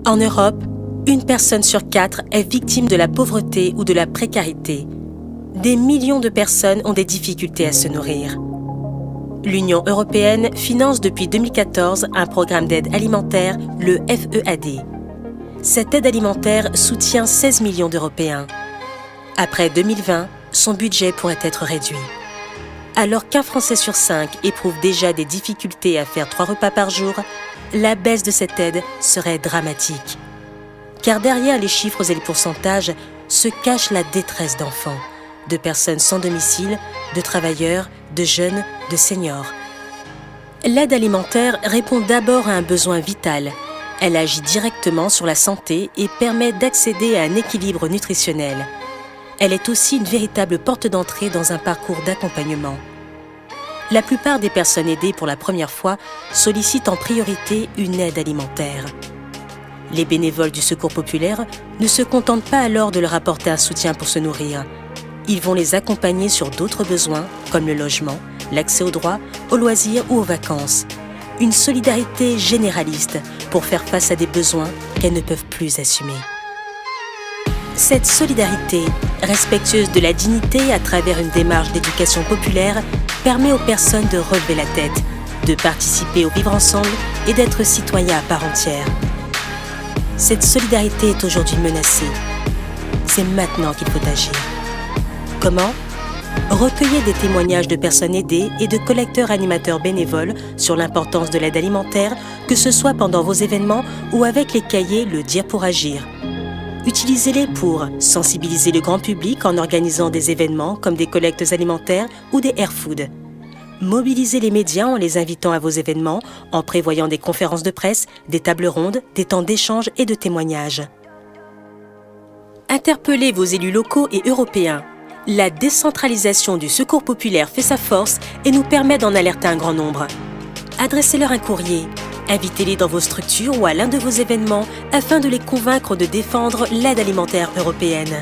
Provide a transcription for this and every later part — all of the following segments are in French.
En Europe, une personne sur 4 est victime de la pauvreté ou de la précarité. Des millions de personnes ont des difficultés à se nourrir. L'Union européenne finance depuis 2014 un programme d'aide alimentaire, le FEAD. Cette aide alimentaire soutient 16 millions d'Européens. Après 2020, son budget pourrait être réduit. Alors qu'un Français sur 5 éprouve déjà des difficultés à faire 3 repas par jour, la baisse de cette aide serait dramatique. Car derrière les chiffres et les pourcentages se cache la détresse d'enfants, de personnes sans domicile, de travailleurs, de jeunes, de seniors. L'aide alimentaire répond d'abord à un besoin vital. Elle agit directement sur la santé et permet d'accéder à un équilibre nutritionnel. Elle est aussi une véritable porte d'entrée dans un parcours d'accompagnement. La plupart des personnes aidées pour la première fois sollicitent en priorité une aide alimentaire. Les bénévoles du Secours populaire ne se contentent pas alors de leur apporter un soutien pour se nourrir. Ils vont les accompagner sur d'autres besoins, comme le logement, l'accès aux droits, aux loisirs ou aux vacances. Une solidarité généraliste pour faire face à des besoins qu'elles ne peuvent plus assumer. Cette solidarité, respectueuse de la dignité à travers une démarche d'éducation populaire, permet aux personnes de relever la tête, de participer au vivre ensemble et d'être citoyens à part entière. Cette solidarité est aujourd'hui menacée. C'est maintenant qu'il faut agir. Comment ? Recueillez des témoignages de personnes aidées et de collecteurs animateurs bénévoles sur l'importance de l'aide alimentaire, que ce soit pendant vos événements ou avec les cahiers Le Dire pour agir. Utilisez-les pour sensibiliser le grand public en organisant des événements comme des collectes alimentaires ou des air food. Mobilisez les médias en les invitant à vos événements, en prévoyant des conférences de presse, des tables rondes, des temps d'échange et de témoignages. Interpellez vos élus locaux et européens. La décentralisation du Secours populaire fait sa force et nous permet d'en alerter un grand nombre. Adressez-leur un courrier. Invitez-les dans vos structures ou à l'un de vos événements afin de les convaincre de défendre l'aide alimentaire européenne.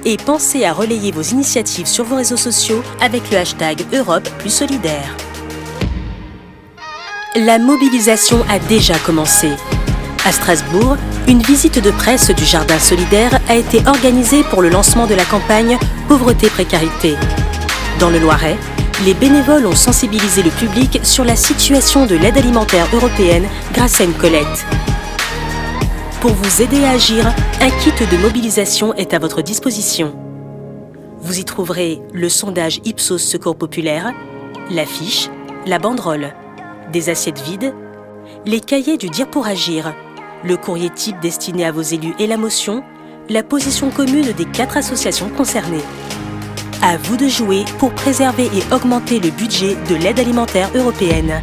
Et pensez à relayer vos initiatives sur vos réseaux sociaux avec le hashtag Europe plus solidaire. La mobilisation a déjà commencé. À Strasbourg, une visite de presse du Jardin solidaire a été organisée pour le lancement de la campagne Pauvreté-Précarité. Dans le Loiret, les bénévoles ont sensibilisé le public sur la situation de l'aide alimentaire européenne grâce à une collecte. Pour vous aider à agir, un kit de mobilisation est à votre disposition. Vous y trouverez le sondage Ipsos Secours populaire, l'affiche, la banderole, des assiettes vides, les cahiers du Dire pour agir, le courrier type destiné à vos élus et la motion, la position commune des 4 associations concernées. À vous de jouer pour préserver et augmenter le budget de l'aide alimentaire européenne.